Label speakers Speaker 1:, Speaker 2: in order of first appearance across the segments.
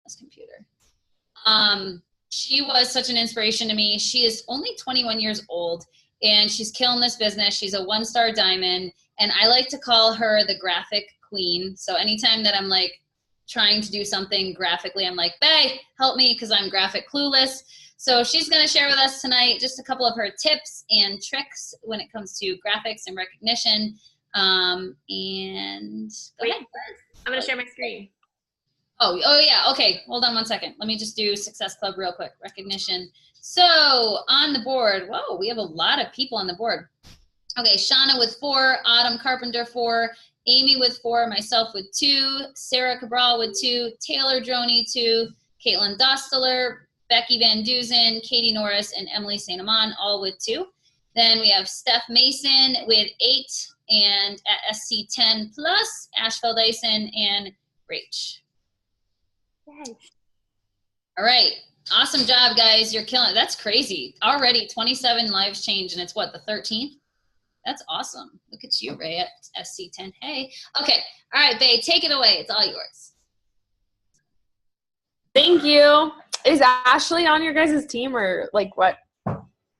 Speaker 1: this computer. She was such an inspiration to me. She is only 21 years old, and she's killing this business. She's a 1-star diamond, and I like to call her the graphic queen. So anytime that I'm like trying to do something graphically, I'm like, Bae, help me, because I'm graphic clueless. So she's going to share with us tonight just a couple of her tips and tricks when it comes to graphics and recognition. And go ahead.
Speaker 2: I'm going to share my screen.
Speaker 1: Oh yeah. Okay. Hold on one second. Let me just do Success Club real quick. Recognition. So on the board, whoa, we have a lot of people on the board. Okay. Shauna with 4, Autumn Carpenter 4, Amy with 4, myself with 2, Sarah Cabral with 2, Taylor Droney 2, Caitlin Dosteler, Becky Van Dusen, Katie Norris, and Emily St. Amand, all with 2. Then we have Steph Mason with 8, and at SC 10 plus, Ashfeld Dyson and Rach.
Speaker 2: Yes.
Speaker 1: All right. Awesome job, guys. You're killing it. That's crazy. Already 27 lives changed, and it's what, the 13th? That's awesome. Look at you, Ray, at SC10. Hey. Okay. All right, Bae, take it away. It's all yours.
Speaker 3: Thank you. Is Ashley on your guys' team, or like what?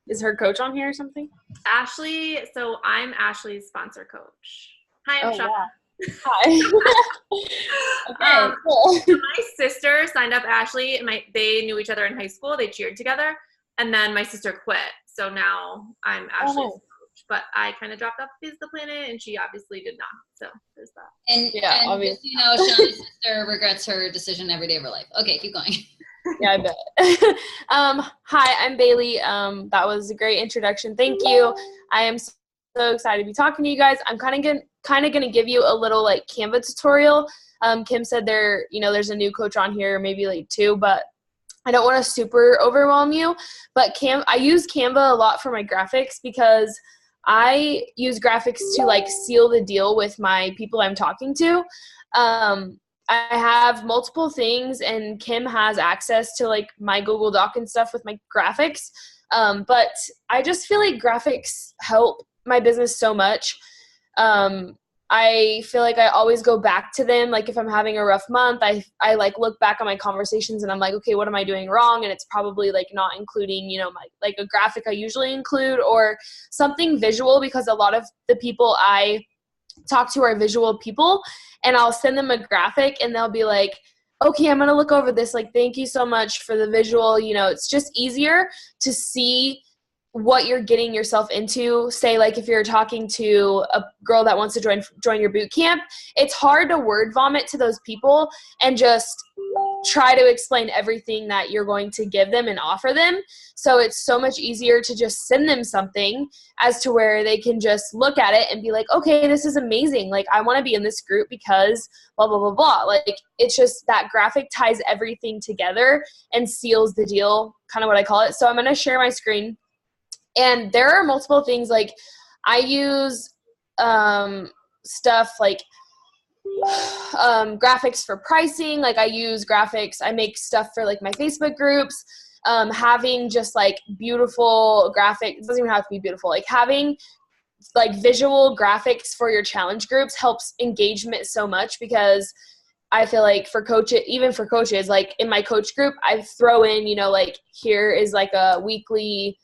Speaker 3: Is her coach on here or something?
Speaker 2: Ashley, so I'm Ashley's sponsor coach. Hi, I'm Shauna.
Speaker 3: Yeah. Hi. Okay, cool.
Speaker 2: My sister signed up Ashley, and they knew each other in high school. They cheered together, and then my sister quit. So now I'm Ashley's coach. But I kind of dropped off the face of the planet, and she obviously did not. So there's that.
Speaker 1: And obviously, Shauna's sister regrets her decision every day of her life. Okay, keep going.
Speaker 3: Yeah, I bet. Hi, I'm Baylee. That was a great introduction. Thank you. I am so excited to be talking to you guys. I'm kind of gonna give you a little like Canva tutorial. Kim said there's a new coach on here, maybe like 2, but I don't want to super overwhelm you. But I use Canva a lot for my graphics because I use graphics to like seal the deal with my people I'm talking to. I have multiple things, and Kim has access to like my Google Doc and stuff with my graphics. But I just feel like graphics help my business so much. I feel like I always go back to them. Like if I'm having a rough month, I like look back on my conversations and I'm like, okay, what am I doing wrong? And it's probably like not including, my like a graphic I usually include or something visual, because a lot of the people I talk to are visual people, and I'll send them a graphic and they'll be like, okay, I'm going to look over this. Like, thank you so much for the visual. It's just easier to see what you're getting yourself into. Say like if you're talking to a girl that wants to join your boot camp, it's hard to word vomit to those people and just try to explain everything that you're going to give them and offer them. So it's so much easier to just send them something as to where they can just look at it and be like, okay, this is amazing. Like I want to be in this group because blah, blah, blah, blah. Like it's just that graphic ties everything together and seals the deal, kind of what I call it. So I'm going to share my screen. And there are multiple things. Like I use stuff like graphics for pricing. Like I use graphics. I make stuff for like my Facebook groups. Having just like beautiful graphics. It doesn't even have to be beautiful. Like having like visual graphics for your challenge groups helps engagement so much, because I feel like for coaches, even for coaches, like in my coach group, I throw in, like here is like a weekly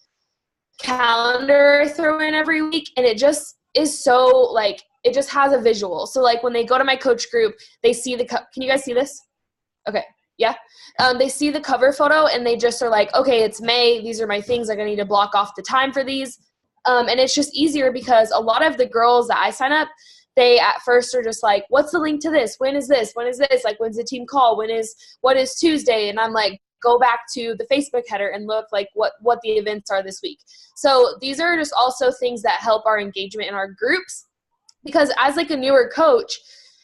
Speaker 3: calendar I throw in every week, and it just is so like it just has a visual. So like when they go to my coach group, they see can you guys see this? Okay, yeah. They see the cover photo and they just are like, okay, it's May. These are my things. Like I need to block off the time for these. And it's just easier because a lot of the girls that I sign up, they at first are just like, what's the link to this? When is this? When is this? Like when's the team call? What is Tuesday? And I'm like, go back to the Facebook header and look like what the events are this week. So these are just also things that help our engagement in our groups, because as like a newer coach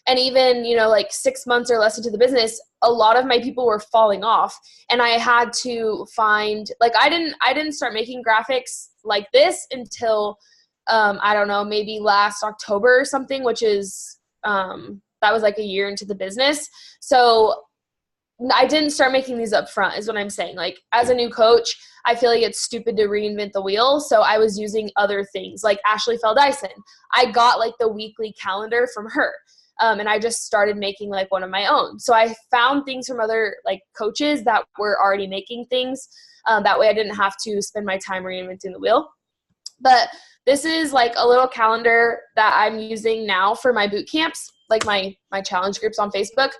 Speaker 3: and even, like 6 months or less into the business, a lot of my people were falling off, and I had to find, like, I didn't start making graphics like this until, I don't know, maybe last October or something, which is, that was like a year into the business. So I didn't start making these up front is what I'm saying. Like as a new coach, I feel like it's stupid to reinvent the wheel. So I was using other things like Ashley Dyson. I got like the weekly calendar from her. And I just started making like one of my own. So I found things from other like coaches that were already making things. That way I didn't have to spend my time reinventing the wheel. But this is like a little calendar that I'm using now for my boot camps, like my challenge groups on Facebook.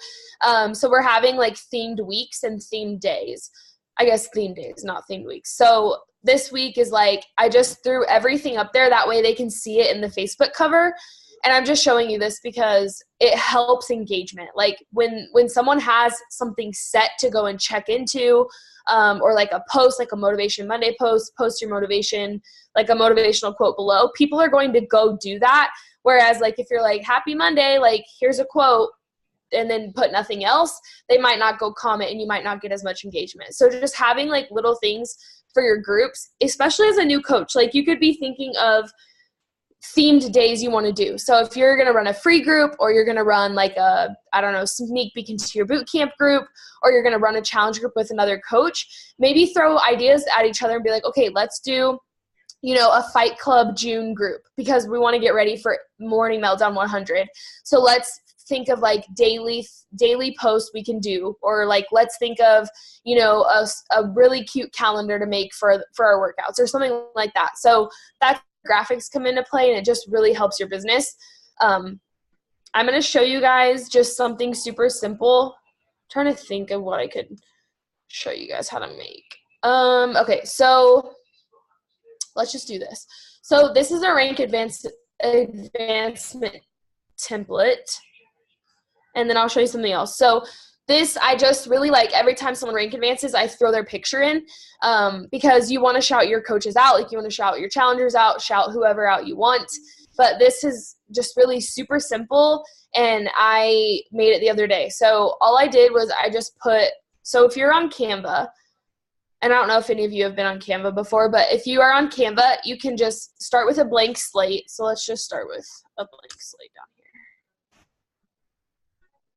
Speaker 3: So we're having like themed weeks and themed days. I guess themed days, not themed weeks. So this week is like, I just threw everything up there. That way they can see it in the Facebook cover. And I'm just showing you this because it helps engagement. Like when someone has something set to go and check into, or like a post, like a Motivation Monday post your motivation, like a motivational quote below, people are going to go do that. Whereas like if you're like, happy Monday, like here's a quote, and then put nothing else, they might not go comment and you might not get as much engagement. So just having like little things for your groups, especially as a new coach, like you could be thinking of themed days you want to do. So if you're going to run a free group, or you're going to run like a, I don't know, sneak peek into your boot camp group, or you're going to run a challenge group with another coach, maybe throw ideas at each other and be like, okay, let's do, you know, a Fight Club June group because we want to get ready for Morning Meltdown 100. So let's think of like daily posts we can do, or like let's think of, you know, a really cute calendar to make for our workouts or something like that. So that's graphics come into play, and it just really helps your business. I'm going to show you guys just something super simple. I'm trying to think of what I could show you guys how to make. Okay, so let's just do this. So this is a rank advancement template. And then I'll show you something else. So this, I just really like every time someone rank advances, I throw their picture in, because you want to shout your coaches out. Like you want to shout your challengers out, shout whoever out you want. But this is just really super simple, and I made it the other day. So all I did was I just put, so if you're on Canva, and I don't know if any of you have been on Canva before, but if you are on Canva, you can just start with a blank slate. So let's just start with a blank slate down here.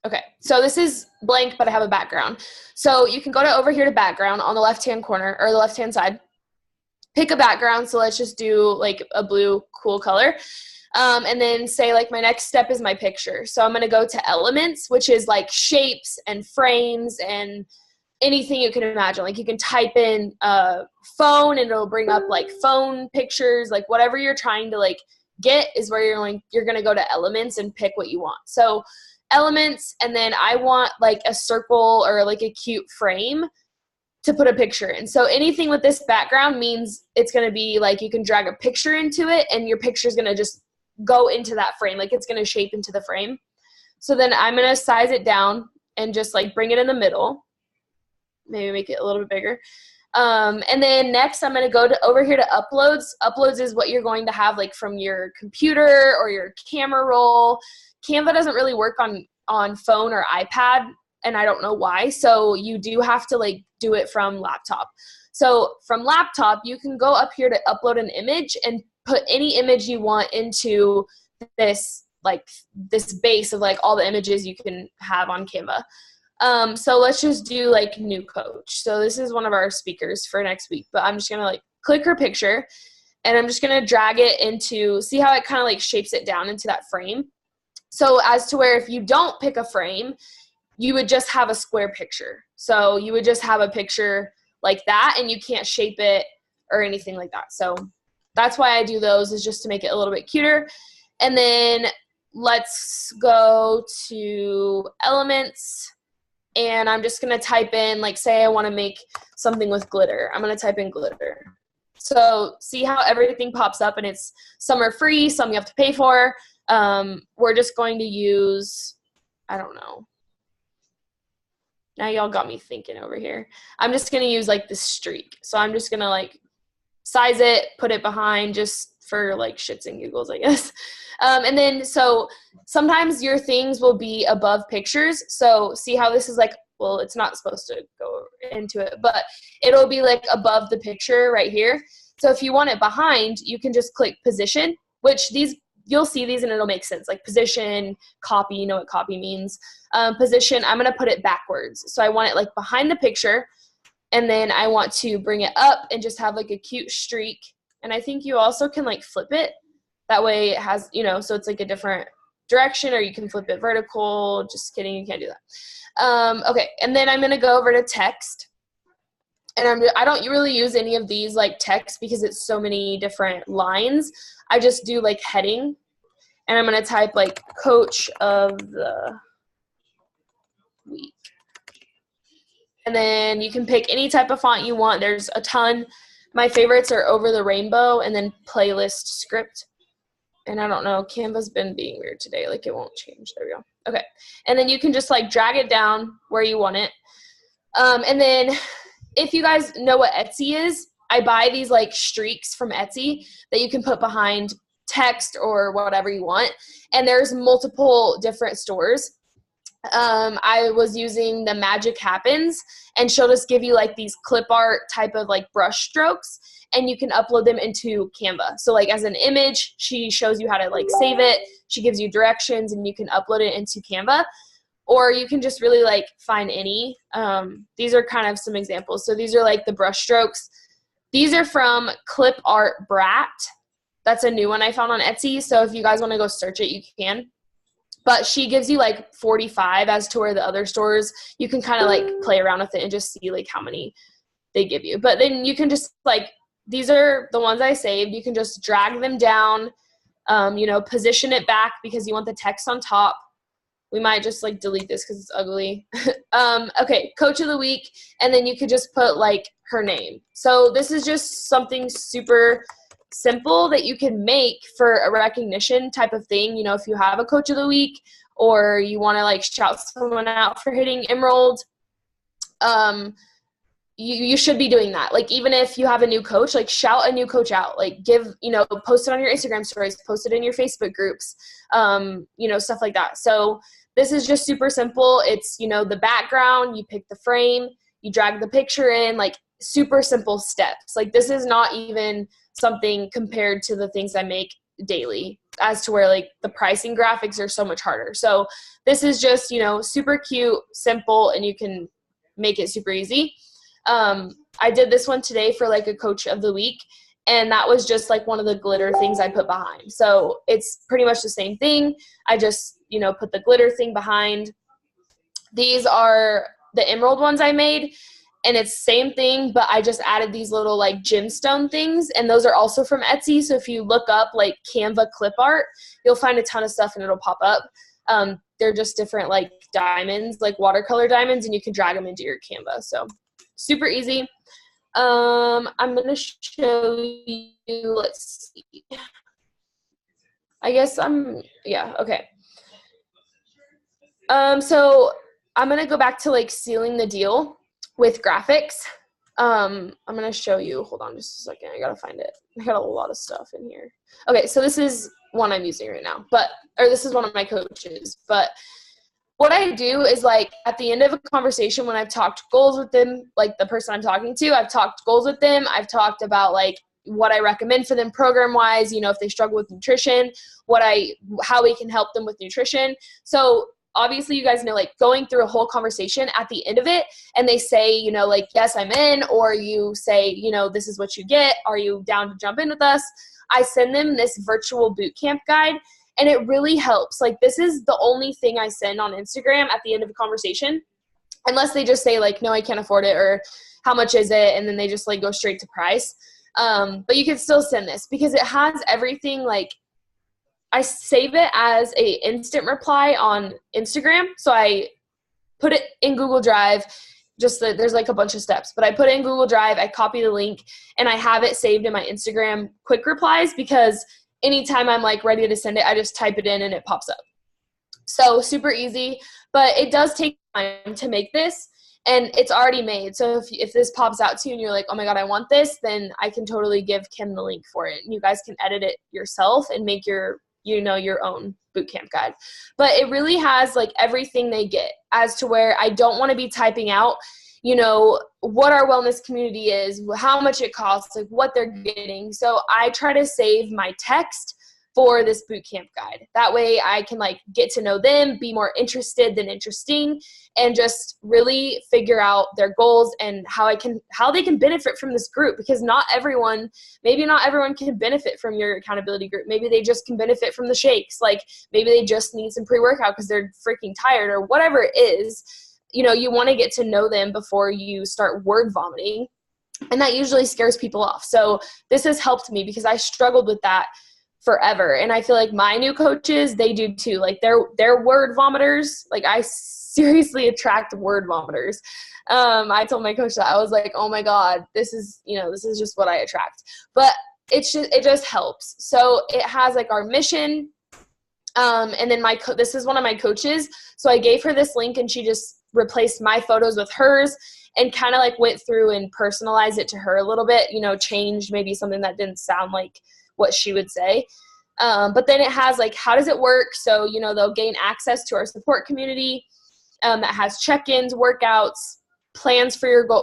Speaker 3: Okay, so this is blank, but I have a background. So you can go over here to background on the left-hand corner, or the left-hand side. Pick a background, so let's just do like a blue cool color. And then say like my next step is my picture. So I'm going to go to elements, which is like shapes and frames and anything you can imagine. Like you can type in phone and it'll bring up like phone pictures, like whatever you're trying to like get is where you're going to go to elements and pick what you want. So elements, and then I want like a circle or like a cute frame to put a picture in. So anything with this background means it's going to be like you can drag a picture into it, and your picture is going to just go into that frame. Like it's going to shape into the frame. So then I'm going to size it down and just like bring it in the middle. Maybe make it a little bit bigger. And then next I'm going to go over here to uploads. Uploads is what you're going to have like from your computer or your camera roll. Canva doesn't really work on phone or iPad, and I don't know why. So you do have to like do it from laptop. So from laptop, you can go up here to upload an image and put any image you want into this base of like all the images you can have on Canva. So let's just do like new coach. So this is one of our speakers for next week, but I'm just going to like click her picture, and I'm just going to drag it into, see how it kind of like shapes it down into that frame. So as to where if you don't pick a frame, you would just have a square picture. So you would just have a picture like that, and you can't shape it or anything like that. So that's why I do those, is just to make it a little bit cuter. And then let's go to elements, and I'm just going to type in, like say I want to make something with glitter. I'm going to type in glitter. So see how everything pops up, and it's some are free, some you have to pay for. We're just going to use, I don't know. Now y'all got me thinking over here. I'm just going to use like this streak. So I'm just going to like size it, put it behind just for like shits and giggles, I guess. And then, so sometimes your things will be above pictures. So see how this is like, well, it's not supposed to go into it, but it'll be like above the picture right here. So if you want it behind, you can just click position, which you'll see these and it'll make sense. Like position, copy, you know what copy means. Position, I'm going to put it backwards. So I want it like behind the picture, and then I want to bring it up and just have like a cute streak. And I think you also can like flip it. That way it has, you know, so it's like a different direction, or you can flip it vertical. Just kidding, you can't do that. Okay, and then I'm going to go over to text. And I don't really use any of these like text because it's so many different lines. I just do like heading. And I'm going to type like coach of the week. And then you can pick any type of font you want. There's a ton. My favorites are Over the Rainbow and then playlist script. And I don't know, Canva's been being weird today. Like it won't change. There we go. Okay. And then you can just like drag it down where you want it. And then if you guys know what Etsy is, I buy these like streaks from Etsy that you can put behind text or whatever you want. And there's multiple different stores. I was using the Magic Happens, and she'll just give you like these clip art type of like brush strokes, and you can upload them into Canva. So like as an image, she shows you how to like save it. She gives you directions and you can upload it into Canva, or you can just really like find any. These are kind of some examples. So these are like the brush strokes. These are from Clip Art Brat. That's a new one I found on Etsy. So if you guys want to go search it, you can. But she gives you like 45 as to where the other stores, you can kind of like play around with it and just see like how many they give you. But then you can just like, these are the ones I saved. You can just drag them down, position it back because you want the text on top. We might just like delete this because it's ugly. Okay, coach of the week. And then you could just put like her name. So this is just something super simple that you can make for a recognition type of thing. You know, if you have a coach of the week or you want to like shout someone out for hitting emerald, you should be doing that. Like even if you have a new coach, like shout a new coach out, like post it on your Instagram stories, post it in your Facebook groups, stuff like that. So this is just super simple. It's, the background, you pick the frame, you drag the picture in, like super simple steps. Like this is not even something compared to the things I make daily, as to where like the pricing graphics are so much harder. So this is just, super cute, simple, and you can make it super easy. I did this one today for like a coach of the week, and that was just like one of the glitter things I put behind. So it's pretty much the same thing. I just, put the glitter thing behind. These are the emerald ones I made, and it's same thing, but I just added these little like gemstone things, and those are also from Etsy. So if you look up like Canva clip art, you'll find a ton of stuff and it'll pop up. They're just different like diamonds, like watercolor diamonds, and you can drag them into your Canva. So super easy. I'm going to show you, let's see. I guess okay. So I'm going to go back to like sealing the deal with graphics. I'm going to show you, hold on just a second. I got to find it. I got a lot of stuff in here. Okay. So this is one I'm using right now, this is one of my coaches, but what I do is like at the end of a conversation, when I've talked goals with them, like the person I'm talking to, I've talked goals with them. I've talked about like what I recommend for them program wise, if they struggle with nutrition, how we can help them with nutrition. So obviously you guys know, like going through a whole conversation at the end of it, and they say, like, yes, I'm in, or you say, this is what you get. Are you down to jump in with us? I send them this virtual boot camp guide, and it really helps. Like this is the only thing I send on Instagram at the end of a conversation, unless they just say like, no, I can't afford it, or how much is it? And then they just like go straight to price. But you can still send this because it has everything. Like I save it as a instant reply on Instagram. So I put it in Google Drive, there's like a bunch of steps, but I put it in Google Drive, I copy the link, and I have it saved in my Instagram quick replies, because anytime I'm like ready to send it, I just type it in and it pops up. So super easy, but it does take time to make this, and it's already made. So if this pops out to you and you're like, oh my God, I want this, then I can totally give Kim the link for it. And you guys can edit it yourself and make your own bootcamp guide. But it really has like everything they get, as to where I don't want to be typing out, what our wellness community is, how much it costs, like what they're getting. So I try to save my text for this boot camp guide. That way I can like get to know them, be more interested than interesting, and just really figure out their goals and how they can benefit from this group, because maybe not everyone can benefit from your accountability group. Maybe they just can benefit from the shakes. Like maybe they just need some pre-workout because they're freaking tired or whatever it is. You know, you want to get to know them before you start word vomiting. And that usually scares people off. So this has helped me because I struggled with that forever. And I feel like my new coaches, they do too. Like they're word vomiters. Like I seriously attract word vomiters. I told my coach that. I was like, oh my God, this is just what I attract. But it just helps. So it has like our mission. And then this is one of my coaches. So I gave her this link and she just replaced my photos with hers and kind of like went through and personalized it to her a little bit, changed maybe something that didn't sound like what she would say. But then it has like, how does it work? So, they'll gain access to our support community that has check-ins, workouts,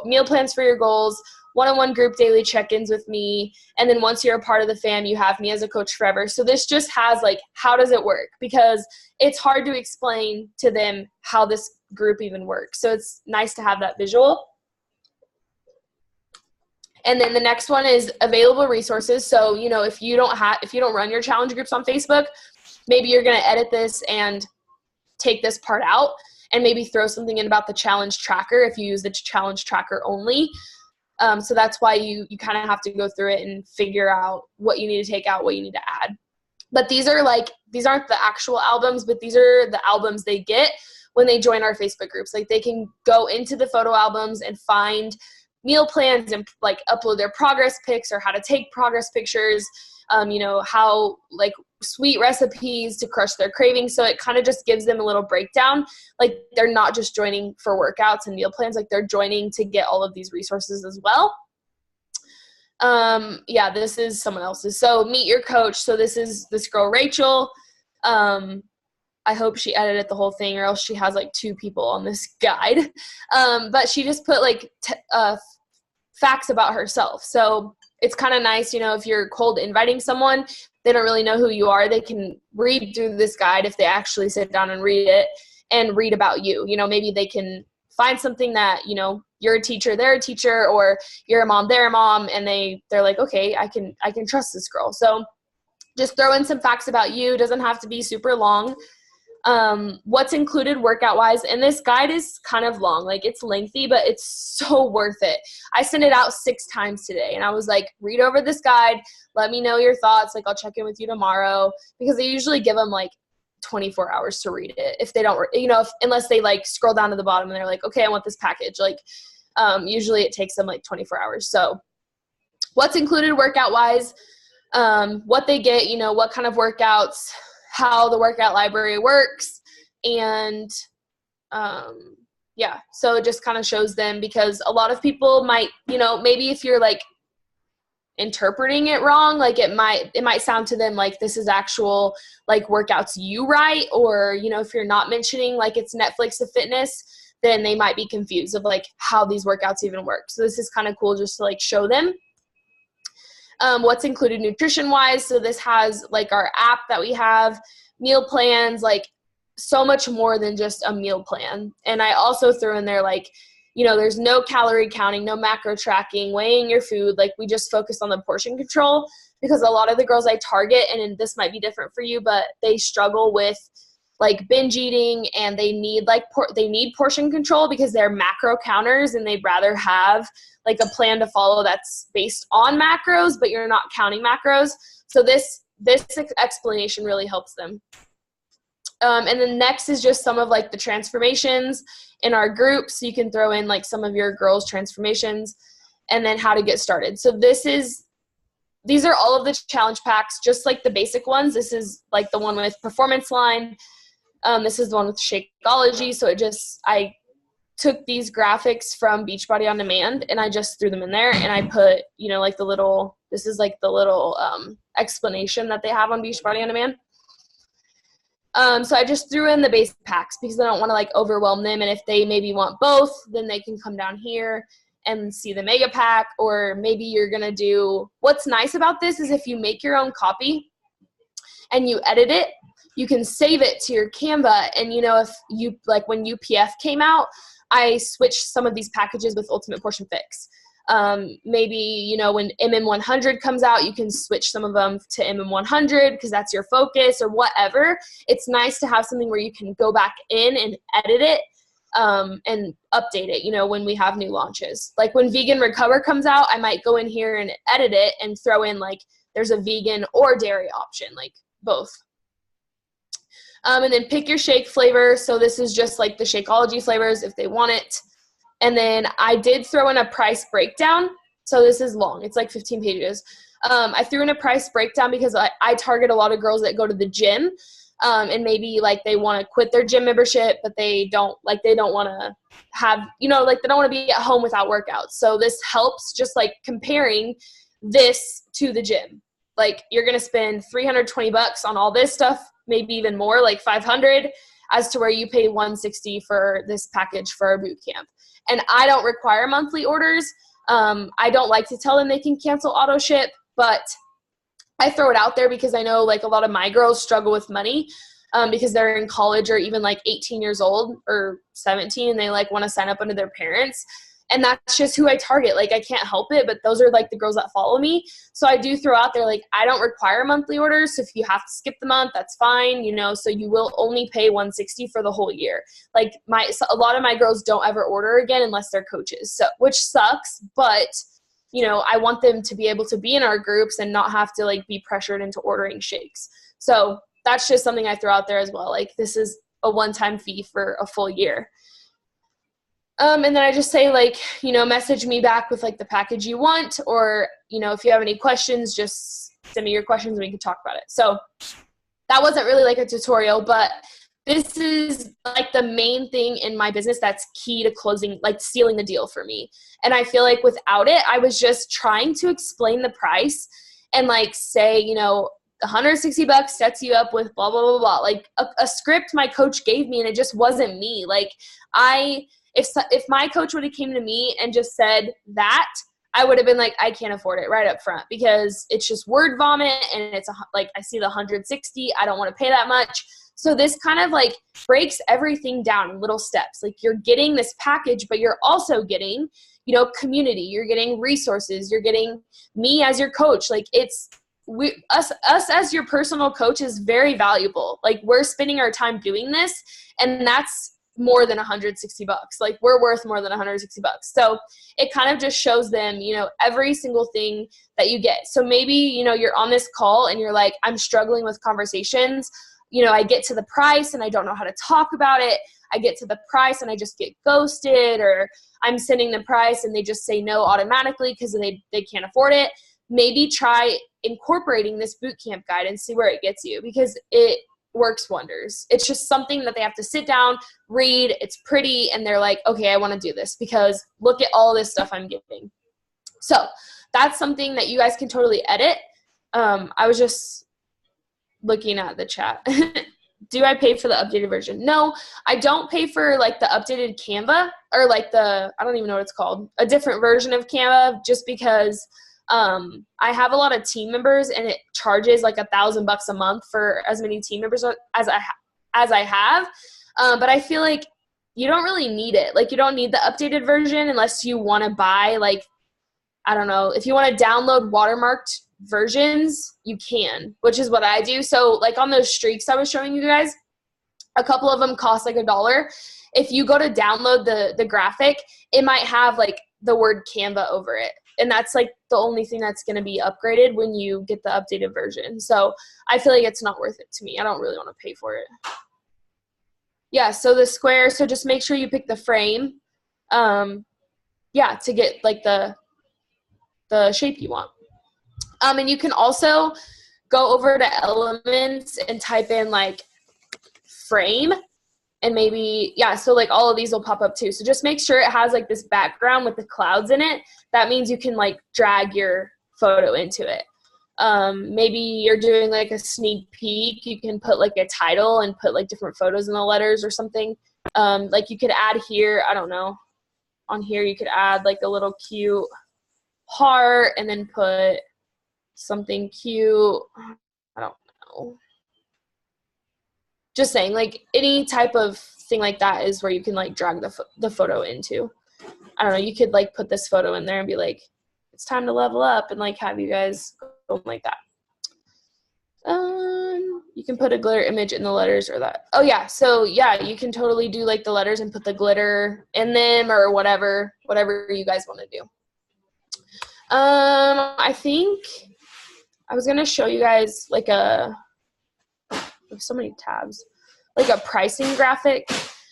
Speaker 3: meal plans for your goals, one-on-one group daily check-ins with me. And then once you're a part of the fam, you have me as a coach forever. So this just has like, how does it work? Because it's hard to explain to them how this group even works. So it's nice to have that visual. And then the next one is available resources. So, if you don't run your challenge groups on Facebook, maybe you're going to edit this and take this part out and maybe throw something in about the challenge tracker if you use the challenge tracker only. So that's why you kind of have to go through it and figure out what you need to take out, what you need to add. But these aren't the actual albums, but these are the albums they get when they join our Facebook groups. Like they can go into the photo albums and find meal plans and like upload their progress pics or how to take progress pictures, how like sweet recipes to crush their cravings. So it kind of just gives them a little breakdown. Like they're not just joining for workouts and meal plans, like they're joining to get all of these resources as well. This is someone else's. So meet your coach. So this is this girl, Rachel. I hope she edited the whole thing or else she has like 2 people on this guide. But she just put like facts about herself. So it's kind of nice, if you're cold inviting someone, they don't really know who you are. They can read through this guide if they actually sit down and read it and read about you. Maybe they can find something that, you're a teacher, they're a teacher, or you're a mom, they're a mom, and they're like, okay, I can trust this girl. So just throw in some facts about you. Doesn't have to be super long. What's included workout wise, and this guide is kind of long, like it's lengthy, but it's so worth it. I sent it out 6 times today and I was like, read over this guide, let me know your thoughts, like I'll check in with you tomorrow, because they usually give them like 24 hours to read it if they don't, unless they like scroll down to the bottom and they're like, okay, I want this package. Like usually it takes them like 24 hours. So what's included workout wise, what they get, what kind of workouts, how the workout library works, and so it just kind of shows them, because a lot of people might, maybe if you're like interpreting it wrong, like it might sound to them like this is actual like workouts you write, or if you're not mentioning like it's Netflix to fitness, then they might be confused of like how these workouts even work. So this is kind of cool just to like show them. What's included nutrition wise. So this has like our app that we have, meal plans, like so much more than just a meal plan. And I also threw in there like, there's no calorie counting, no macro tracking, weighing your food. Like we just focus on the portion control, because a lot of the girls I target, and this might be different for you, but they struggle with like binge eating, and they need portion control because they're macro counters, and they'd rather have like a plan to follow that's based on macros, but you're not counting macros. So this explanation really helps them. And then next is just some of like the transformations in our group. So you can throw in like some of your girls' transformations, and then how to get started. So these are all of the challenge packs, just like the basic ones. This is like the one with performance line. This is the one with Shakeology. So I took these graphics from Beachbody On Demand, and I just threw them in there, and I put, like this is like the little explanation that they have on Beachbody On Demand. So I just threw in the basic packs because I don't want to like overwhelm them. And if they maybe want both, then they can come down here and see the mega pack, or maybe you're going to do, what's nice about this is if you make your own copy and you edit it, you can save it to your Canva. And, you know, if you, like when UPF came out, I switched some of these packages with Ultimate Portion Fix. Maybe, you know, when MM100 comes out, you can switch some of them to MM100 because that's your focus or whatever. It's nice to have something where you can go back in and edit it and update it, you know, when we have new launches. Like when Vegan Recover comes out, I might go in here and edit it and throw in like there's a vegan or dairy option, like both. And then pick your shake flavor. So this is just like the Shakeology flavors if they want it. And then I did throw in a price breakdown. So this is long. It's like 15 pages. I threw in a price breakdown because I target a lot of girls that go to the gym. And maybe like they want to quit their gym membership, but they don't want to have, you know, like they don't want to be at home without workouts. So this helps just like comparing this to the gym. Like you're going to spend $320 on all this stuff, maybe even more, like 500, as to where you pay $160 for this package for a boot camp. And I don't require monthly orders. I don't like to tell them they can cancel auto ship, but I throw it out there because I know like a lot of my girls struggle with money because they're in college or even like 18 years old or 17 and they like want to sign up under their parents. And that's just who I target. Like I can't help it, but those are like the girls that follow me. So I do throw out there, like I don't require monthly orders. So if you have to skip the month, that's fine, you know, so you will only pay $160 for the whole year. Like a lot of my girls don't ever order again unless they're coaches. So, which sucks, but you know, I want them to be able to be in our groups and not have to like be pressured into ordering shakes. So that's just something I throw out there as well. Like this is a one-time fee for a full year. And then I just say like, you know, message me back with like the package you want, or, you know, if you have any questions, just send me your questions and we can talk about it. So that wasn't really like a tutorial, but this is like the main thing in my business that's key to closing, like sealing the deal for me. And I feel like without it, I was just trying to explain the price and like say, you know, $160 sets you up with blah, blah, blah, blah. Like a script my coach gave me and it just wasn't me. Like if my coach would have came to me and just said that, I would have been like, I can't afford it right up front because it's just word vomit and it's like, I see the 160, I don't want to pay that much. So this kind of like breaks everything down in little steps. Like you're getting this package, but you're also getting, you know, community, you're getting resources, you're getting me as your coach. Like us as your personal coach is very valuable. Like we're spending our time doing this and that's more than $160. Like we're worth more than $160. So it kind of just shows them, you know, every single thing that you get. So maybe, you know, you're on this call and you're like, I'm struggling with conversations. You know, I get to the price and I don't know how to talk about it. I get to the price and I just get ghosted, or I'm sending the price and they just say no automatically because they can't afford it. Maybe try incorporating this bootcamp guide and see where it gets you, because it works wonders. It's just something that they have to sit down, read, it's pretty, and they're like, okay, I want to do this because look at all this stuff I'm giving. So that's something that you guys can totally edit. I was just looking at the chat. Do I pay for the updated version? No, I don't pay for like the updated Canva or like I don't even know what it's called, a different version of Canva, just because I have a lot of team members and it charges like $1,000 a month for as many team members as I have. But I feel like you don't really need it. Like you don't need the updated version unless you want to buy like, I don't know, if you want to download watermarked versions, you can, which is what I do. So like on those streaks I was showing you guys, a couple of them cost like $1. If you go to download the graphic, it might have like the word Canva over it. And that's like the only thing that's going to be upgraded when you get the updated version. So I feel like it's not worth it to me. I don't really want to pay for it. Yeah, so the square, so just make sure you pick the frame, yeah, to get like the shape you want. And you can also go over to Elements and type in like frame, and maybe, yeah, so like all of these will pop up too. So just make sure it has like this background with the clouds in it. That means you can like drag your photo into it. Maybe you're doing like a sneak peek. You can put like a title and put like different photos in the letters or something. Like you could add here, I don't know, on here you could add like a little cute heart and then put something cute. I don't know. just saying, like, any type of thing like that is where you can, like, drag the photo into. I don't know, you could, like, put this photo in there and be like, it's time to level up, and, like, have you guys go like that. You can put a glitter image in the letters or that. Oh, yeah, so, yeah, you can totally do, like, the letters and put the glitter in them or whatever you guys want to do. I think I was going to show you guys, like, there's so many tabs, like a pricing graphic.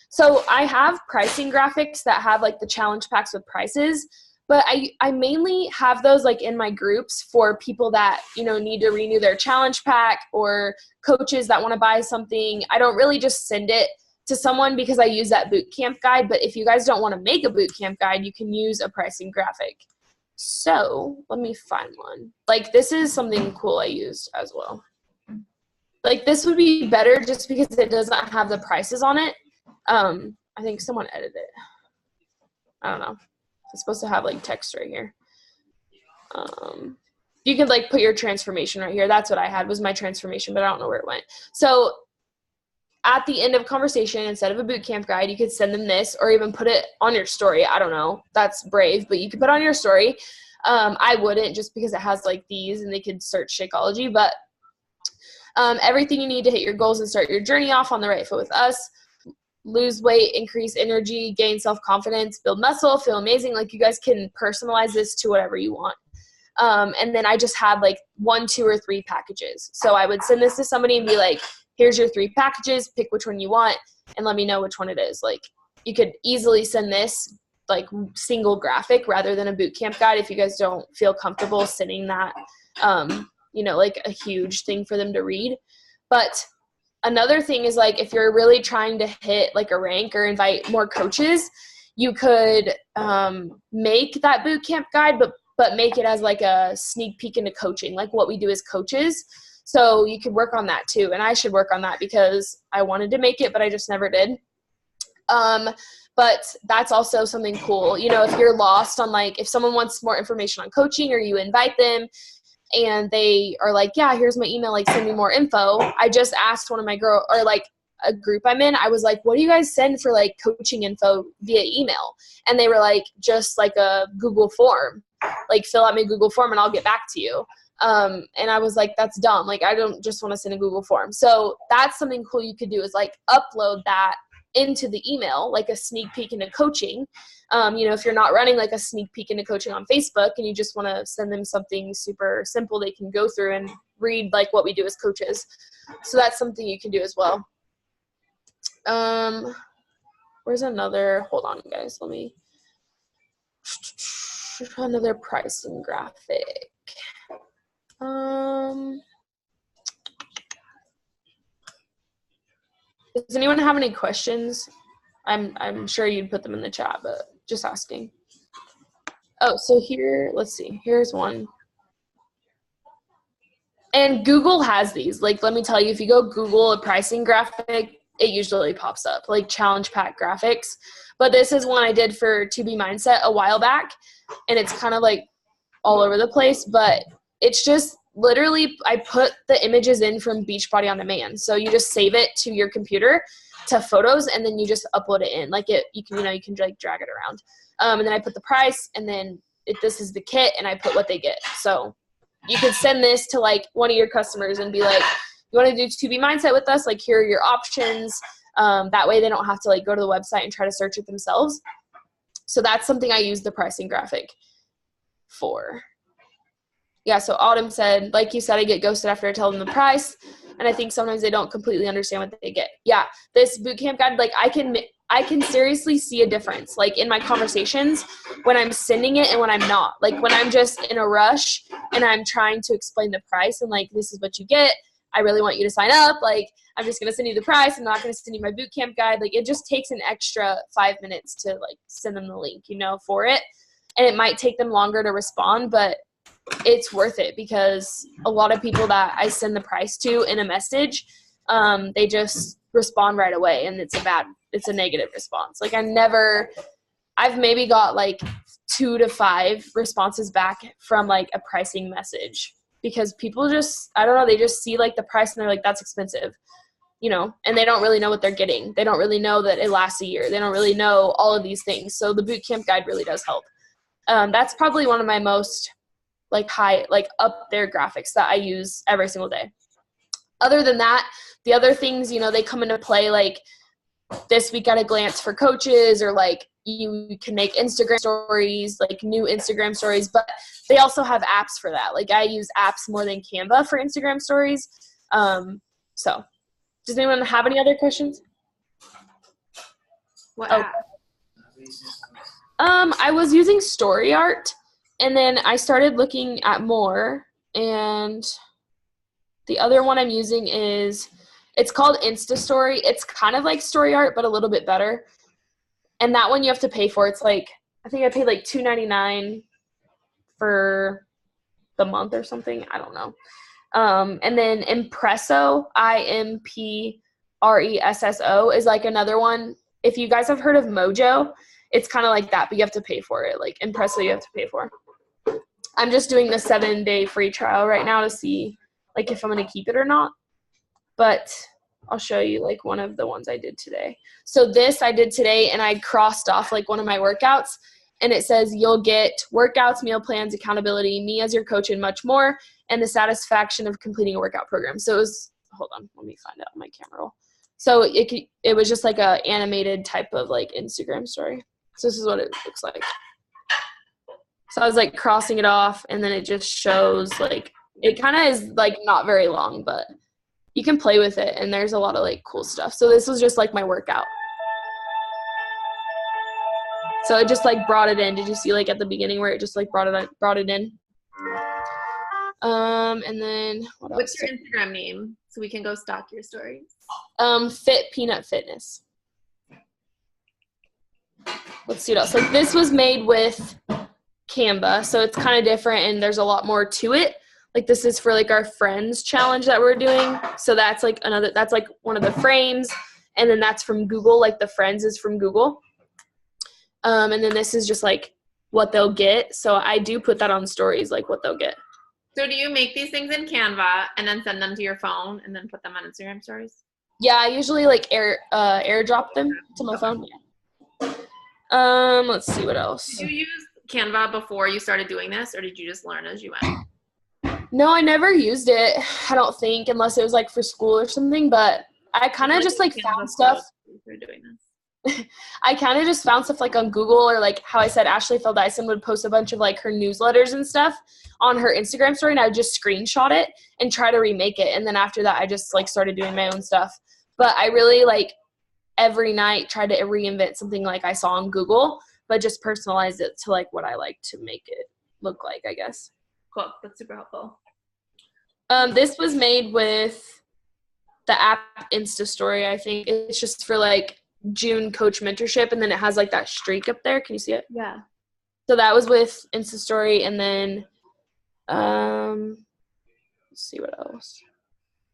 Speaker 3: So I have pricing graphics that have, like, the challenge packs with prices, but I mainly have those, like, in my groups for people that, you know, need to renew their challenge pack, or coaches that want to buy something. I don't really just send it to someone because I use that boot camp guide, but if you guys don't want to make a boot camp guide, you can use a pricing graphic. So let me find one. Like, this is something cool I used as well. Like, this would be better just because it doesn't have the prices on it. I think someone edited it. I don't know. It's supposed to have, like, text right here. You could, like, put your transformation right here. That's what I had, was my transformation, but I don't know where it went. So at the end of conversation, instead of a boot camp guide, you could send them this, or even put it on your story. I don't know. That's brave, but you could put it on your story. I wouldn't, just because it has, like, these, and they could search Shakeology, but everything you need to hit your goals and start your journey off on the right foot with us. Lose weight, increase energy, gain self-confidence, build muscle, feel amazing. Like, you guys can personalize this to whatever you want. And then I just had, like, 1, 2, or 3 packages. So I would send this to somebody and be like, here's your 3 packages, pick which one you want, and let me know which one it is. Like, you could easily send this, like, single graphic rather than a boot camp guide if you guys don't feel comfortable sending that, you know, like, a huge thing for them to read. But another thing is, like, if you're really trying to hit, like, a rank or invite more coaches, you could make that boot camp guide, but make it as, like, a sneak peek into coaching, like what we do as coaches. So you could work on that too. And I should work on that because I wanted to make it, but I just never did. But that's also something cool. You know, if you're lost on, like, if someone wants more information on coaching, or you invite them and they are like, yeah, here's my email, like, send me more info. I just asked one of my girls, or, like, a group I'm in, I was like, what do you guys send for, like, coaching info via email? And they were like, just, like, a Google form, like, fill out my Google form and I'll get back to you. And I was like, that's dumb. Like, I don't just want to send a Google form. So that's something cool you could do, is, like, upload that into the email, like a sneak peek into coaching. You know, if you're not running, like, a sneak peek into coaching on Facebook and you just want to send them something super simple they can go through and read, like, what we do as coaches. So that's something you can do as well. Where's another, hold on guys, let me, another pricing graphic. Does anyone have any questions? I'm sure you'd put them in the chat, but just asking. Oh, so here, let's see, here's one. And Google has these. Like, let me tell you, if you go Google a pricing graphic, it usually pops up, like, challenge pack graphics. But this is one I did for 2B Mindset a while back, and it's kind of, like, all over the place, but it's just literally, I put the images in from Beachbody On Demand. So you just save it to your computer to photos, and then you just upload it in. Like, you can like, drag it around. And then I put the price, and then this is the kit, and I put what they get. So you could send this to, like, one of your customers and be like, you want to do 2B Mindset with us? Like, here are your options. That way they don't have to, like, go to the website and try to search it themselves. So that's something I use the pricing graphic for. Yeah, so Autumn said, like you said, I get ghosted after I tell them the price, and I think sometimes they don't completely understand what they get. Yeah, this bootcamp guide, like, I can seriously see a difference, like, in my conversations when I'm sending it and when I'm not. Like, when I'm just in a rush and I'm trying to explain the price and, like, this is what you get, I really want you to sign up, like, I'm just going to send you the price, I'm not going to send you my bootcamp guide. Like, it just takes an extra 5 minutes to, like, send them the link, you know, for it. And it might take them longer to respond, but it's worth it, because a lot of people that I send the price to in a message, they just respond right away, and it's a negative response. Like, I've maybe got, like, 2 to 5 responses back from, like, a pricing message, because people just, I don't know, they just see, like, the price and they're like, that's expensive. and they don't really know what they're getting. They don't really know that it lasts a year. They don't really know all of these things. So the boot camp guide really does help. That's probably one of my most high, up there graphics that I use every single day. Other than that, the other things, they come into play, this week at a glance for coaches, or you can make Instagram stories, new Instagram stories, but they also have apps for that. I use apps more than Canva for Instagram stories. So does anyone have any other questions?
Speaker 2: What app?
Speaker 3: I was using Story Art, and then I started looking at more, and the other one I'm using it's called Insta Story. It's kind of like Story Art, but a little bit better. And that one you have to pay for. It's I think I paid $2.99 for the month or something. I don't know. And then Impresso, IMPRESSO, is another one. If you guys have heard of Mojo, it's kind of like that, but you have to pay for it. Impresso, you have to pay for. I'm just doing the 7-day free trial right now to see if I'm going to keep it or not. But I'll show you one of the ones I did today. So this I did today, and I crossed off one of my workouts, and it says you'll get workouts, meal plans, accountability, me as your coach, and much more, and the satisfaction of completing a workout program. So it was, hold on, let me find it on my camera roll. So it was just a animated type of Instagram story. So this is what it looks like. So I was crossing it off, and then it just shows it kind of is not very long, but you can play with it, and there's a lot of cool stuff. So this was just my workout. So it just brought it in. Did you see at the beginning where it just brought it in? And then what else?
Speaker 2: What's your Instagram name so we can go stalk your stories?
Speaker 3: Fit Peanut Fitness. Let's see what else. This was made with Canva, so it's kind of different, and there's a lot more to it. This is for our friends challenge that we're doing. So that's that's one of the frames, and then that's from Google. The friends is from Google. And then this is just what they'll get. So I do put that on stories, what they'll get.
Speaker 2: So do you make these things in Canva and then send them to your phone and then put them on Instagram stories?
Speaker 3: Yeah, I usually airdrop them to my phone. Yeah. Let's see what else.
Speaker 2: Did you use Canva before you started doing this, or did you just learn as you went?
Speaker 3: No, I never used it, I don't think, unless it was for school or something, but I kind of just found stuff.
Speaker 2: For doing this.
Speaker 3: I kind of just found stuff on Google, or how I said Ashley Fell Dyson would post a bunch of her newsletters and stuff on her Instagram story, and I would just screenshot it and try to remake it. And then after that, I just started doing my own stuff. But I really every night tried to reinvent something I saw on Google, but just personalize it to what I like to make it look like, I guess.
Speaker 2: Cool. That's super helpful.
Speaker 3: This was made with the app Insta Story, I think. It's just for June coach mentorship, and then it has that streak up there. Can you see it?
Speaker 2: Yeah.
Speaker 3: So that was with Insta Story, and then let's see what else.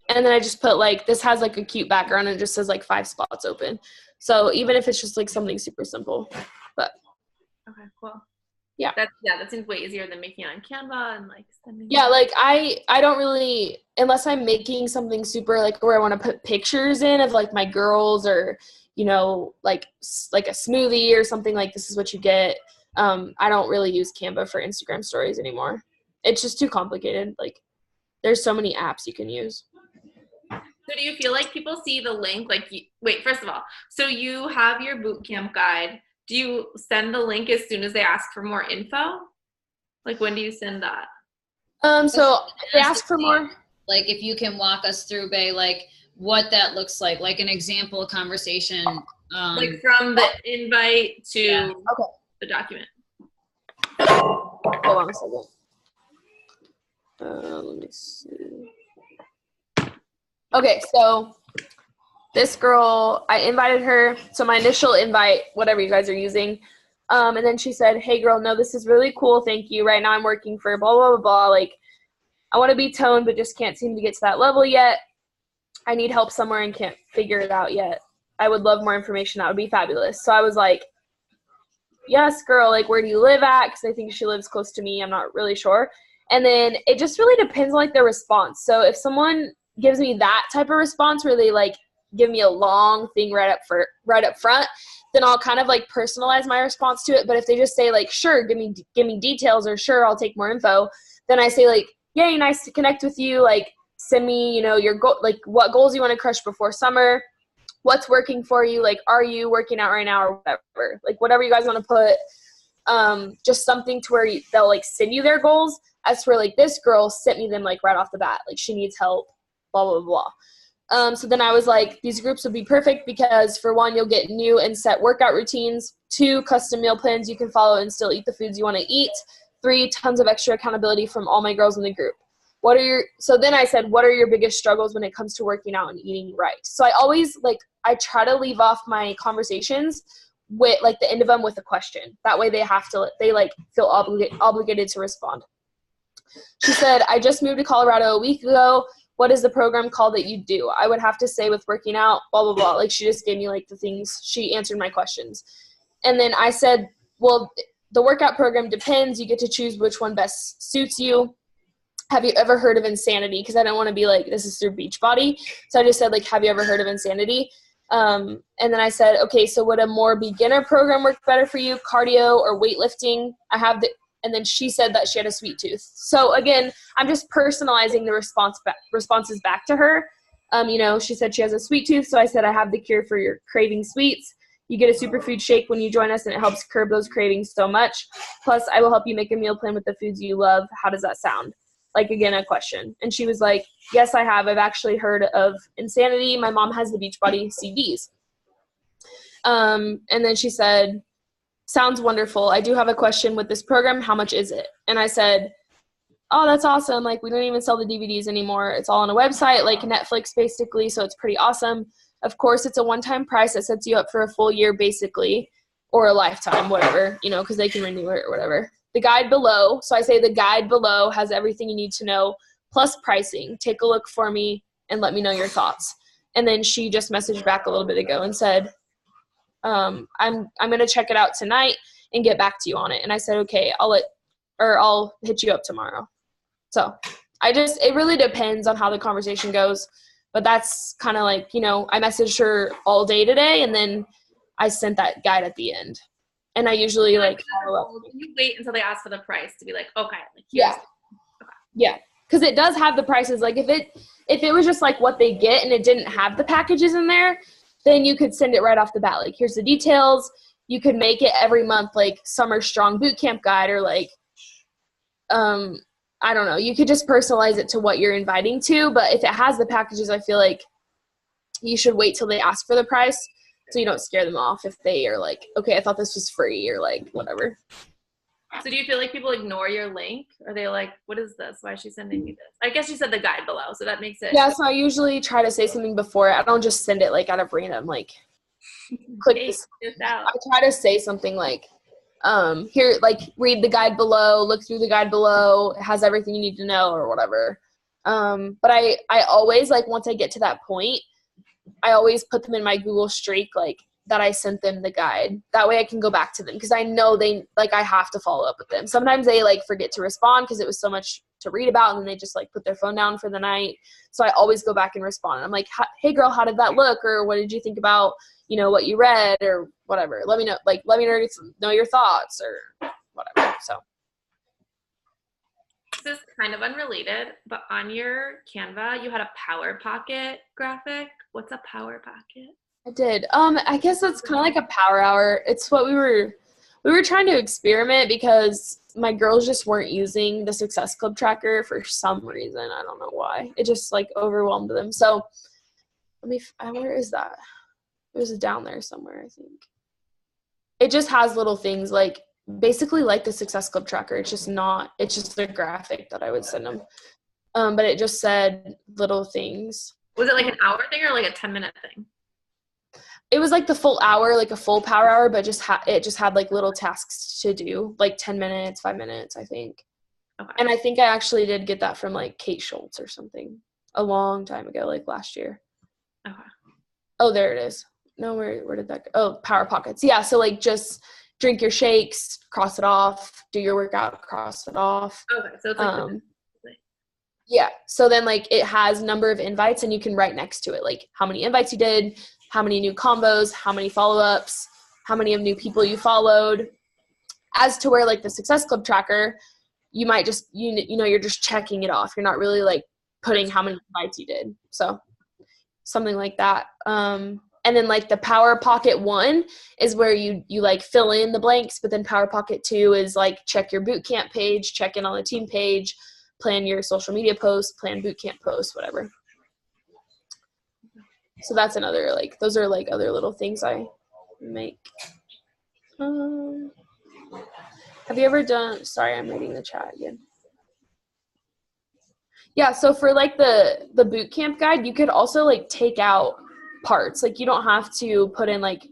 Speaker 3: And then I just put this has a cute background, and it just says 5 spots open. So even if it's just something super simple, but
Speaker 2: okay, cool.
Speaker 3: Yeah.
Speaker 2: That seems way easier than making it on Canva and sending.
Speaker 3: Yeah, I don't really, unless I'm making something super where I want to put pictures in of my girls, or a smoothie or something this is what you get. I don't really use Canva for Instagram stories anymore. It's just too complicated. There's so many apps you can use.
Speaker 2: So do you feel people see the link? Wait, first of all, so you have your boot camp guide. Do you send the link as soon as they ask for more info? When do you send that?
Speaker 3: So they ask for more.
Speaker 1: If you can walk us through, Bay, what that looks like an example conversation.
Speaker 2: From the invite to the document.
Speaker 3: Hold on a second. Let me see. Okay, so this girl, I invited her. So my initial invite, whatever you guys are using, and then she said, "Hey, girl, no, this is really cool. Thank you. Right now I'm working for blah, blah, blah, blah. I want to be toned, but just can't seem to get to that level yet. I need help somewhere and can't figure it out yet. I would love more information. That would be fabulous." So I was like, yes, girl, where do you live at? Because I think she lives close to me. I'm not really sure. And then it just really depends on their response. So if someone gives me that type of response where they give me a long thing right up front, then I'll kind of like personalize my response to it. But if they just say like, sure, give me details, or sure, I'll take more info, then I say like, yay, nice to connect with you. Like, send me, your goal, like what goals you want to crush before summer, what's working for you. Like, are you working out right now or whatever, like whatever you guys want to put. Just something to where they'll like send you their goals. As for like, this girl sent me them like right off the bat, like she needs help, blah, blah, blah. So then I was like, these groups would be perfect because for one, you'll get new and set workout routines. 2, custom meal plans you can follow and still eat the foods you want to eat. 3, tons of extra accountability from all my girls in the group. So then I said, what are your biggest struggles when it comes to working out and eating right? So I always I try to leave off my conversations with like the end of them with a question. That way they feel obligated to respond. She said, I just moved to Colorado a week ago. What is the program called that you do? I would have to say with working out, blah, blah, blah. Like, she just gave me like the things. She answered my questions. And then I said, well, the workout program depends. You get to choose which one best suits you. Have you ever heard of Insanity? Because I don't want to be like, this is through Beachbody. So I just said, like, have you ever heard of Insanity? And then I said, okay, so would a more beginner program work better for you? Cardio or weightlifting? And then she said that she had a sweet tooth. So again, I'm just personalizing the responses back to her. She said she has a sweet tooth. So I said, I have the cure for your craving sweets. You get a superfood shake when you join us, and it helps curb those cravings so much. Plus, I will help you make a meal plan with the foods you love. How does that sound? Like, again, a question. And she was like, yes, I have. I've actually heard of Insanity. My mom has the Beachbody CDs. And then she said, sounds wonderful. I do have a question with this program. How much is it? And I said, oh, that's awesome. Like, we don't even sell the DVDs anymore. It's all on a website, like Netflix, basically. So it's pretty awesome. Of course, it's a one-time price that sets you up for a full year, basically, or a lifetime, whatever, because they can renew it or whatever. The guide below. So I say the guide below has everything you need to know, plus pricing. Take a look for me and let me know your thoughts. And then she just messaged back a little bit ago and said, I'm going to check it out tonight and get back to you on it. And I said, okay, I'll hit you up tomorrow. So it really depends on how the conversation goes, but that's kind of like, I messaged her all day today, and then I sent that guide at the end. And I usually follow up.
Speaker 2: You wait until they ask for the price to be like, okay.
Speaker 3: Yeah. Yeah. Cause it does have the prices. Like if it was just like what they get and it didn't have the packages in there, then you could send it right off the bat. Like, here's the details. You could make it every month, like Summer Strong Boot Camp Guide, or like, I don't know. You could just personalize it to what you're inviting to. But if it has the packages, I feel like you should wait till they ask for the price so you don't scare them off if they are like, okay, I thought this was free, or like whatever.
Speaker 2: So do you feel like people ignore your link? Are they like, what is this? Why is she sending me this? I guess you said the guide below, so that makes it.
Speaker 3: Yeah, so I usually try to say something before. I don't just send it like out of random, like, click this out. I try to say something like, here, like, read the guide below, look through the guide below. It has everything you need to know, or whatever. But I always, like, once I get to that point, I always put them in my Google streak, like, that I sent them the guide. That way I can go back to them, because I know I have to follow up with them. Sometimes they, like, forget to respond because it was so much to read about, and then they just, like, put their phone down for the night. So I always go back and respond. I'm like, hey, girl, how did that look? Or what did you think about, what you read, or whatever. Let me know, know your thoughts, or whatever. So.
Speaker 2: This is kind of unrelated, but on your Canva, you had a Power Pocket graphic. What's a Power Pocket?
Speaker 3: I did. I guess it's kind of like a power hour. It's what we were trying to experiment, because my girls just weren't using the Success Club tracker for some reason. I don't know why. It just like overwhelmed them. So where is that? It was down there somewhere, I think. It just has little things like basically like the Success Club tracker. It's just a graphic that I would send them. But it just said little things.
Speaker 2: Was it like an hour thing or like a 10-minute thing?
Speaker 3: It was like the full hour, like a full power hour, but it just had like little tasks to do, like 10 minutes, 5 minutes, I think. Okay. And I think I actually did get that from like Kate Schultz or something a long time ago, like last year.
Speaker 2: Okay.
Speaker 3: Oh, there it is. No, where did that go? Oh, Power Pockets. Yeah, so like just drink your shakes, cross it off, do your workout, cross it off.
Speaker 2: Okay, so it's like
Speaker 3: Yeah. So then like it has number of invites and you can write next to it, like how many invites you did, how many new combos, how many follow-ups, how many of new people you followed. As to where like the Success Club tracker, you might just, you know, you're just checking it off. You're not really like putting how many invites you did. So something like that. And then like the Power Pocket 1 is where you like fill in the blanks, but then Power Pocket 2 is like check your boot camp page, check in on the team page, plan your social media posts, plan boot camp posts, whatever. So that's another, like, those are like other little things I make. Have you ever done, sorry, I'm reading the chat again. Yeah, so for like the boot camp guide, you could also like take out parts. Like you don't have to put in like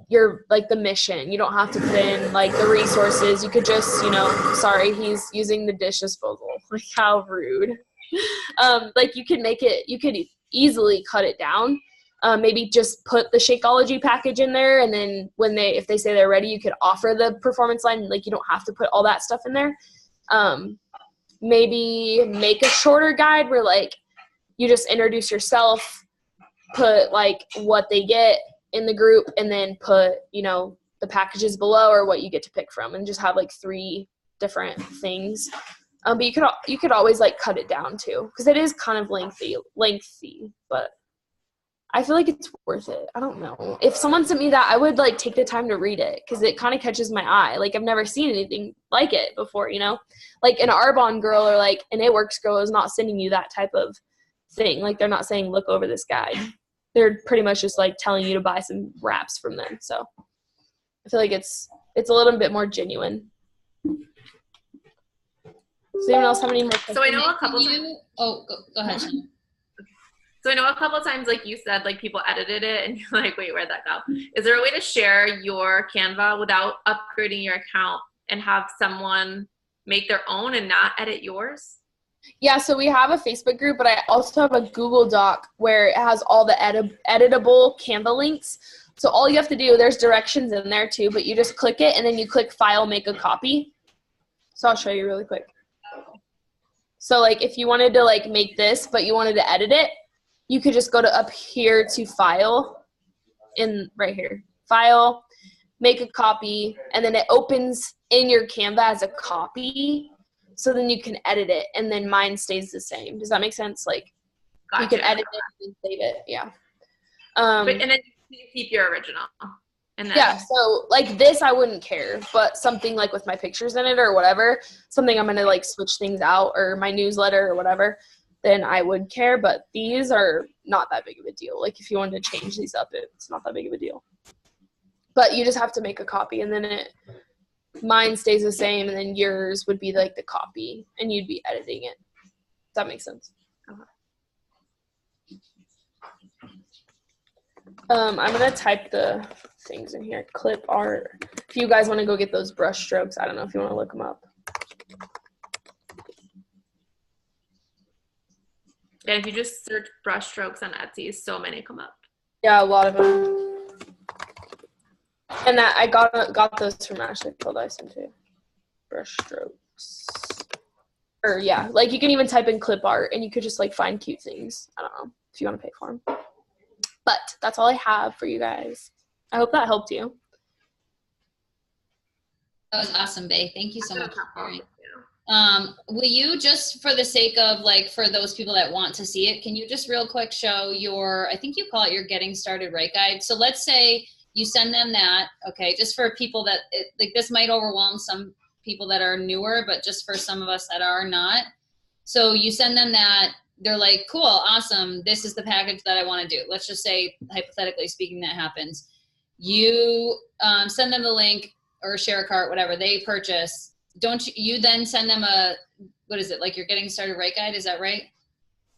Speaker 3: your like the mission. You don't have to put in like the resources. You could just, you know, sorry, he's using the dish disposal. Like how rude. Like you could make it, you could easily cut it down. Maybe just put the Shakeology package in there, and then when if they say they're ready, you could offer the performance line. Like you don't have to put all that stuff in there. Maybe make a shorter guide where like you just introduce yourself, put like what they get in the group, and then put, you know, the packages below or what you get to pick from, and just have like 3 different things. But you could always like cut it down too, because it is kind of lengthy, but I feel like it's worth it. I don't know. If someone sent me that, I would like take the time to read it, because it kind of catches my eye. Like I've never seen anything like it before, you know? Like an Arbonne girl or like an It Works girl is not sending you that type of thing. Like they're not saying, look over this guide. They're pretty much just like telling you to buy some wraps from them. So I feel like it's a little bit more genuine. Does anyone else have any more questions?
Speaker 2: So I know a couple times.
Speaker 1: Oh, go ahead, Shanna.
Speaker 2: So I know a couple times, like you said, like people edited it and you're like, wait, where'd that go? Is there a way to share your Canva without upgrading your account and have someone make their own and not edit yours?
Speaker 3: Yeah, so we have a Facebook group, but I also have a Google Doc where it has all the editable Canva links. So all you have to do, there's directions in there too, but you just click it and then you click File, Make a Copy. So I'll show you really quick. So like if you wanted to like make this, but you wanted to edit it, you could just go to up here to File, in right here, File, Make a Copy, and then it opens in your Canva as a copy. So then you can edit it, and then mine stays the same. Does that make sense? Like
Speaker 2: Gotcha.
Speaker 3: you can edit it and save it. Yeah.
Speaker 2: And then you keep your original. And then
Speaker 3: yeah. So like this, I wouldn't care, but something like with my pictures in it or whatever, something I'm gonna like switch things out, or my newsletter or whatever, then I would care. But these are not that big of a deal. Like if you wanted to change these up, it's not that big of a deal. But you just have to make a copy, and then mine stays the same, and then yours would be like the copy, and you'd be editing it. Does that make sense?
Speaker 2: Okay.
Speaker 3: I'm gonna type the things in here. Clip art. If you guys want to go get those brush strokes, I don't know if you want to look them up.
Speaker 2: And if you just search brush strokes on Etsy, so many come up.
Speaker 3: Yeah, a lot of them. And that I got those from Ashley Dyson too. Brush strokes. Or yeah, like you can even type in clip art and you could just like find cute things. I don't know if you want to pay for them. But that's all I have for you guys. I hope that helped you.
Speaker 1: That was awesome, Bay. Thank you so much for sharing. Will you, just for the sake of like, for those people that want to see it, can you just real quick show your, I think you call it your Getting Started Right guide. So let's say you send them that, okay, just for people that, like this might overwhelm some people that are newer, but just for some of us that are not. So you send them that, they're like, cool, awesome, this is the package that I want to do. Let's just say, hypothetically speaking, that happens. You send them the link or share a cart, whatever, they purchase. Don't you then send them a, what is it, like your Getting Started Right guide, is that right?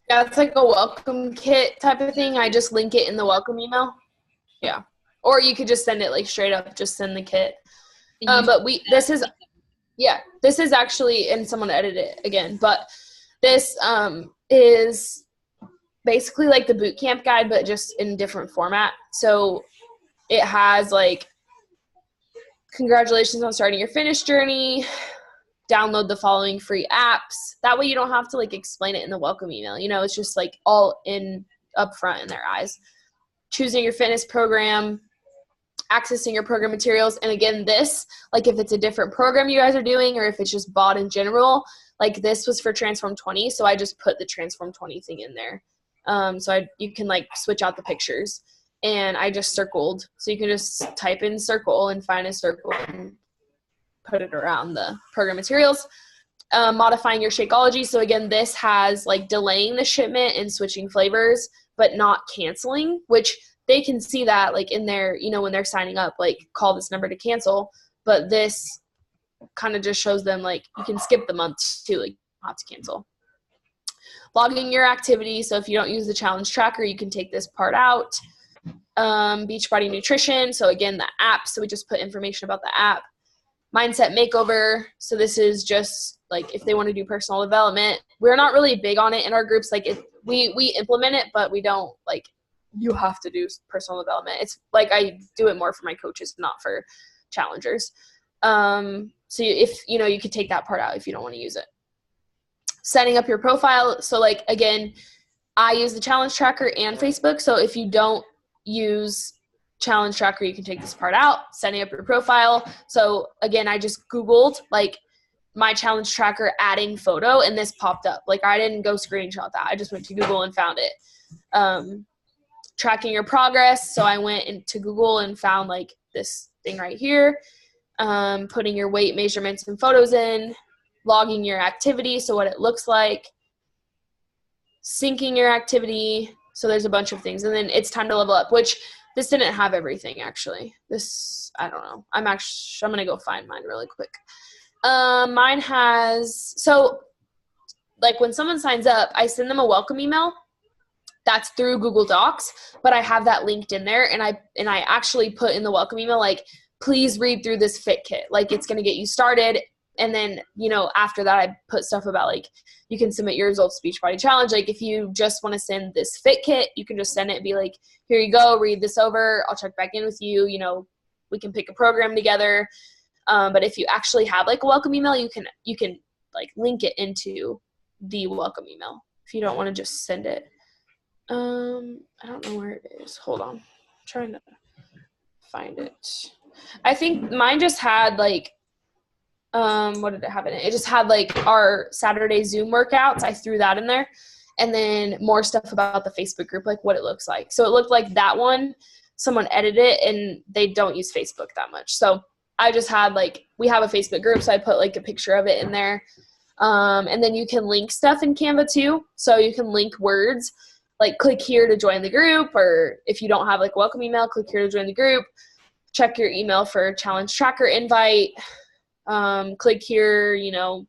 Speaker 3: Yeah, it's like a welcome kit type of thing. I just link it in the welcome email. Yeah. Or you could just send it like straight up, just send the kit. But this is actually, and someone edited it again, but this is basically like the boot camp guide, but just in different format. So it has like, congratulations on starting your finish journey, download the following free apps. That way you don't have to like explain it in the welcome email. You know, it's just like all in up front in their eyes. Choosing your fitness program, accessing your program materials. And again, this, like if it's a different program you guys are doing or if it's just bought in general, like this was for Transform 20. So I just put the Transform 20 thing in there. You can like switch out the pictures, and I just circled. So you can just type in circle and find a circle and put it around the program materials. Modifying your Shakeology. So again, this has like delaying the shipment and switching flavors, but not canceling, which they can see that like in their, you know, when they're signing up, like call this number to cancel. But this kind of just shows them like you can skip the month too, like you don't have to cancel. Logging your activity. So if you don't use the challenge tracker, you can take this part out. Beachbody Nutrition. So again, the app. So we just put information about the app. Mindset Makeover. So this is just like if they want to do personal development. We're not really big on it in our groups. Like we implement it, but we don't like you have to do personal development. It's like I do it more for my coaches, not for challengers. So if you know, you could take that part out if you don't want to use it. Setting up your profile. So like again, I use the challenge tracker and Facebook. So if you don't use challenge tracker, you can take this part out. Setting up your profile. So again, I just Googled like my challenge tracker adding photo, and this popped up. Like I didn't go screenshot that. I just went to Google and found it. Tracking your progress. So I went into Google and found like this thing right here. Putting your weight measurements and photos in. Logging your activity. So what it looks like. Syncing your activity. So there's a bunch of things. And then it's time to level up, which this didn't have everything actually. This, I don't know. I'm going to go find mine really quick. Mine has, so like when someone signs up, I send them a welcome email. That's through Google Docs, but I have that linked in there, and I actually put in the welcome email, like, please read through this fit kit. Like it's going to get you started. And then, you know, after that, I put stuff about like, you can submit your results to Beachbody Challenge. Like if you just want to send this fit kit, you can just send it and be like, here you go, read this over. I'll check back in with you. You know, we can pick a program together. But if you actually have like a welcome email, you can like link it into the welcome email if you don't want to just send it. I don't know where it is. Hold on. I'm trying to find it. I think mine just had like, what did it have in it? It just had like our Saturday Zoom workouts. I threw that in there. And then more stuff about the Facebook group, like what it looks like. So it looked like that one, someone edited it, and they don't use Facebook that much. So I just had like, we have a Facebook group, so I put like a picture of it in there. And then you can link stuff in Canva too. So you can link words, like click here to join the group, or if you don't have like a welcome email, click here to join the group. Check your email for a challenge tracker invite. Click here, you know,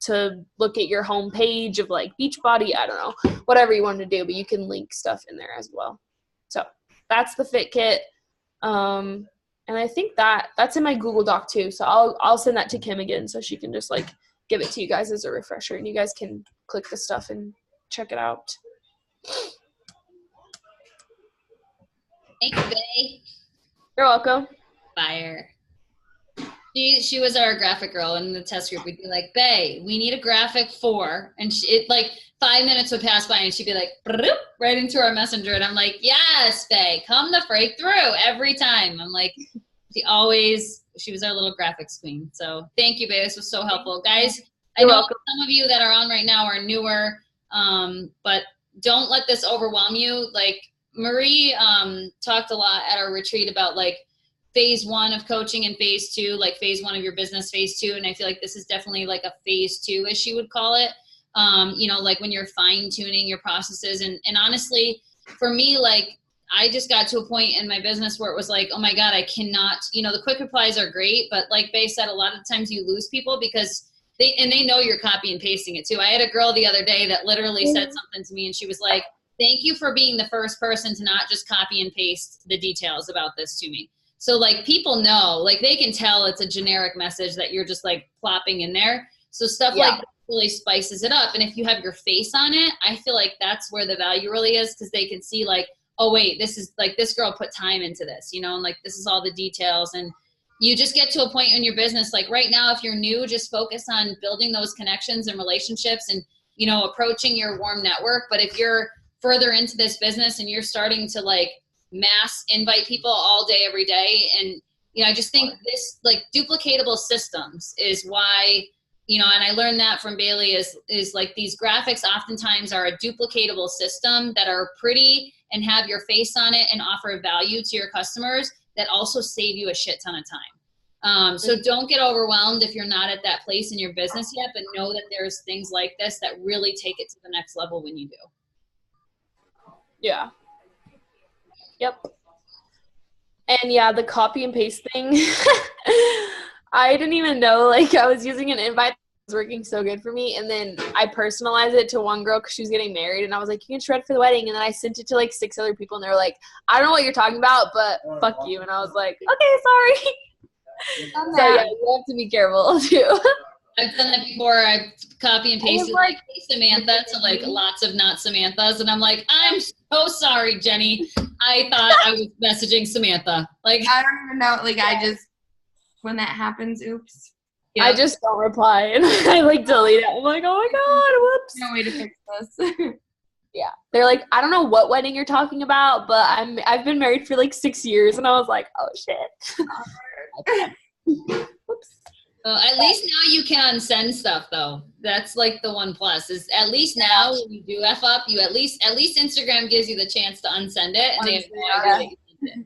Speaker 3: to look at your home page of like Beachbody. I don't know, whatever you want to do, but you can link stuff in there as well. So that's the fit kit. And I think that's in my Google Doc too. So I'll send that to Kim again so she can just like give it to you guys as a refresher, and you guys can click the stuff and check it out.
Speaker 1: Thanks, Bay.
Speaker 3: You're welcome.
Speaker 1: Fire. She was our graphic girl in the test group. We'd be like, Bay, we need a graphic for, and it like 5 minutes would pass by and she'd be like, right into our messenger. And I'm like, yes, Bay, come the freak through every time. I'm like, she was our little graphics queen. So thank you, Bay. This was so helpful. Guys, I know some of you that are on right now are newer, but don't let this overwhelm you. Like Marie talked a lot at our retreat about like phase 1 of coaching and phase 2, like phase 1 of your business, phase 2. And I feel like this is definitely like a phase 2, as she would call it. You know, like when you're fine tuning your processes. And honestly, for me, like I just got to a point in my business where it was like, oh my God, I cannot, you know, the quick replies are great, but like Bay said, a lot of times you lose people because they know you're copy and pasting it too. I had a girl the other day that literally said something to me, and she was like, thank you for being the first person to not just copy and paste the details about this to me. So like people know, like they can tell it's a generic message that you're just like plopping in there. So stuff like that really spices it up. And if you have your face on it, I feel like that's where the value really is, because they can see like, oh wait, this is like, this girl put time into this, you know, and like this is all the details. And you just get to a point in your business, like right now, if you're new, just focus on building those connections and relationships and, you know, approaching your warm network. But if you're further into this business and you're starting to like mass invite people all day, every day, and, you know, I just think this like duplicatable systems is why, you know, and I learned that from Baylee is like these graphics oftentimes are a duplicatable system that are pretty and have your face on it and offer value to your customers that also save you a shit ton of time. So don't get overwhelmed if you're not at that place in your business yet, but know that there's things like this that really take it to the next level when you do.
Speaker 3: Yeah. Yep. And yeah, the copy and paste thing, I didn't even know, like, I was using an invite that was working so good for me, and then I personalized it to one girl because she was getting married, and I was like, you can shred for the wedding, and then I sent it to, like, 6 other people, and they were like, I don't know what you're talking about, but fuck you, and I was like, okay, sorry. So, yeah, you have to be careful, too.
Speaker 1: I've done that before. I've copy and pasted like Samantha to like lots of not Samanthas, and I'm like, I'm so sorry, Jenny. I thought I was messaging Samantha. Like,
Speaker 4: I don't even know. Like, I just, when that happens, oops.
Speaker 3: Yeah. I just don't reply, and I like delete it. I'm like, oh my god, whoops.
Speaker 4: No way to fix this.
Speaker 3: Yeah, they're like, I don't know what wedding you're talking about, but I've been married for like 6 years, and I was like, oh shit. Whoops.
Speaker 1: Well, at least now you can unsend stuff though. That's like the one plus is at least now when you do F up, you at least Instagram gives you the chance to unsend it, and they have no idea that you sent it.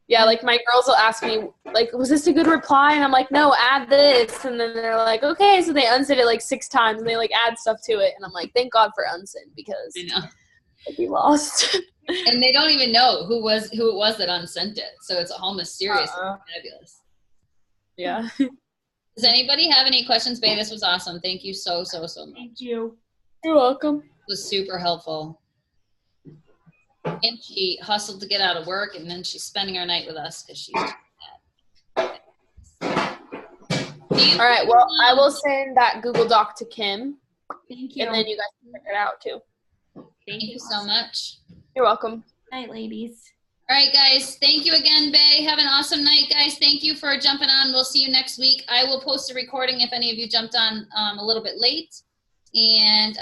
Speaker 3: Yeah, like my girls will ask me, like, was this a good reply? And I'm like, no, add this. And then they're like, okay. So they unsend it like 6 times, and they like add stuff to it. And I'm like, thank God for unsend, because I'd be lost.
Speaker 1: And they don't even know who it was that unsent it. So it's all mysterious and fabulous.
Speaker 3: Yeah.
Speaker 1: Does anybody have any questions, Bae? This was awesome. Thank you so much.
Speaker 4: Thank you.
Speaker 3: You're welcome.
Speaker 1: It was super helpful. And she hustled to get out of work, and then she's spending her night with us because she's mad.
Speaker 3: All right. Well, I will send that Google Doc to Kim.
Speaker 4: Thank you.
Speaker 3: And then you guys can figure it out too.
Speaker 1: Thank you so much.
Speaker 3: You're welcome.
Speaker 4: Good night, ladies.
Speaker 1: All right, guys. Thank you again, Bae. Have an awesome night, guys. Thank you for jumping on. We'll see you next week. I will post a recording if any of you jumped on a little bit late. And